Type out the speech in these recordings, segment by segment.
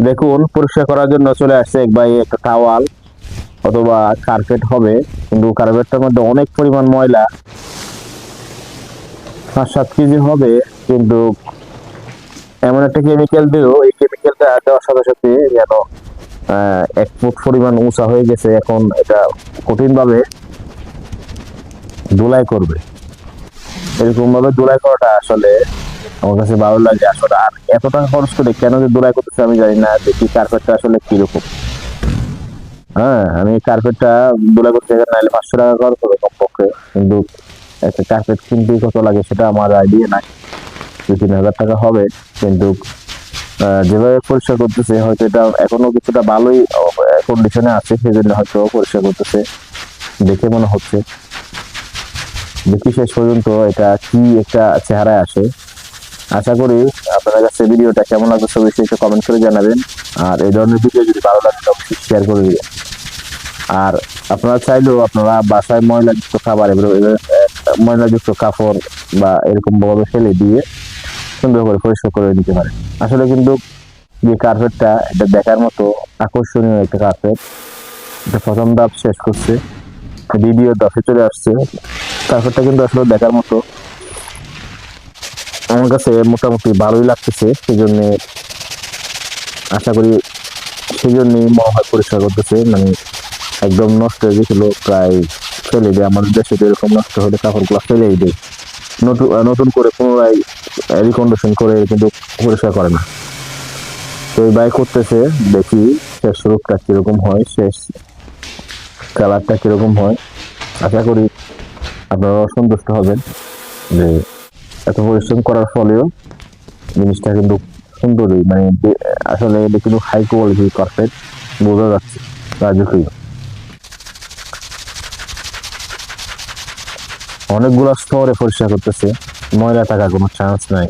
দেখুন, পরিষ্কার করার জন্য চলে আসছে এক ভাই একটা টাওয়াল অথবা কার্পেট হবে, কিন্তু কার্পেটটার মধ্যে অনেক পরিমাণ ময়লা, 5-7 কেজি হবে। কিন্তু এমন একটা কেমিক্যাল দিল, এই কেমিক্যালটা দেওয়ার সাথে সাথে যেন 1 ফুট পরিমাণ উঁচা হয়ে গেছে। এখন এটা কঠিন ভাবে ধুলাই করবে। এরকম ভাবে ধুলাই করাটা আসলে আমার কাছে ভালো লাগে আসলে। আর এত টাকা খরচ করে কেন যে ধুলাই করতেছে আমি জানি না। দেখি কার্পেটটা আসলে কিরকম। হ্যাঁ, আমি কার্পেটটা ধুলাই করতে গেলে নাহলে 500 টাকা খরচ হবে কমপক্ষে। কিন্তু একটা কার্পেট কিনতে কত লাগে সেটা আমার আইডিয়া নাই। 2-3 হাজার টাকা হবে। কিন্তু যেভাবে পরিষ্কার করতেছে হয়তো এটা এখনো কিছুটা ভালোই কন্ডিশনে আছে, সেজন্য হয়তো পরিষ্কার করতেছে দেখে মনে হচ্ছে। দেখি শেষ পর্যন্ত এটা কি একটা চেহারায় আসে। আশা করি আপনাদের কাছে ভিডিওটা কেমন লাগছে অবশ্যই একটু কমেন্ট করে জানাবেন। আর এই ধরনের ভিডিও যদি ভালো লাগে অবশ্যই শেয়ার করে দিবেন। আর আপনারা চাইলেও আপনারা বাসায় ময়লাযুক্ত খাবার ময়লাযুক্ত কাপড় বা এরকম ভাবে ফেলে দিয়ে সুন্দর করে পরিষ্কার করে নিতে পারেন। আসলে কিন্তু যে কার্পেটটা এটা দেখার মতো আকর্ষণীয় একটা কার্পেট। এটা প্রথম ধাপ শেষ করছে, দ্বিতীয় ধাপে চলে আসছে। কার্পেটটা কিন্তু আসলে দেখার মতো, আমার কাছে মোটামুটি ভালোই লাগতেছে। সেই জন্য আশা করি, সেই জন্যই মনে হয় পরিষ্কার করতেছে। মানে একদম নষ্ট হয়ে গেছিল, প্রায় ফেলে দেয়। আমাদের দেশে তো এরকম নষ্ট হলে কাপড়গুলো ফেলেই দেয়, নতুন নতুন করে পুনরায় রিকন্ডিশন করে কিন্তু পরিষ্কার করে না। তো এই ভাই করতেছে, দেখি শেষ রূপটা কিরকম হয়, শেষ কালারটা কিরকম হয়। আশা করি আপনারা সন্তুষ্ট হবেন যে এত পরিশ্রম করার ফলেও জিনিসটা কিন্তু সুন্দরই, মানে আসলে এটা কিন্তু হাই কোয়ালিটি পারফেক্ট বোঝা যাচ্ছে রাজকীয়। অনেকগুলো স্তরে পরিষ্কার করতেছে, ময়লা থাকার কোনো চান্স নাই।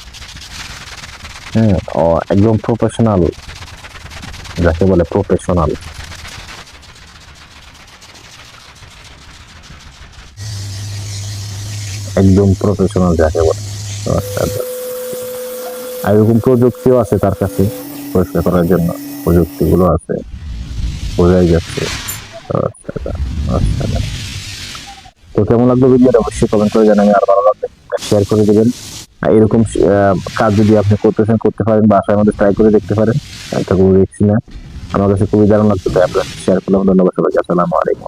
হ্যাঁ, একদম প্রফেশনাল, যাকে বলে প্রফেশনাল। একদম প্রফেশনাল যাকে বলে। আচ্ছা, আচ্ছা। আর এরকম প্রযুক্তিও আছে তার কাছে পরিষ্কার করার জন্য, প্রযুক্তিগুলো আছে, বোঝাই যাচ্ছে। আচ্ছা, আচ্ছা, আচ্ছা, আচ্ছা। তো কেমন লাগলো ভিডিওটা অবশ্যই কমেন্ট করে জানাবেন। আর ভালো লাগলে শেয়ার করে দেবেন। আর এরকম কাজ যদি আপনি করতেছেন করতে পারেন, বা আশার মধ্যে ট্রাই করে দেখতে পারেন। এটা কোনো রিস্ক না। আমার কাছে খুবই দারুণ লাগতো, তাই আপনার শেয়ার করলাম। ধন্যবাদ সবাইকে। আসসালামু আলাইকুম।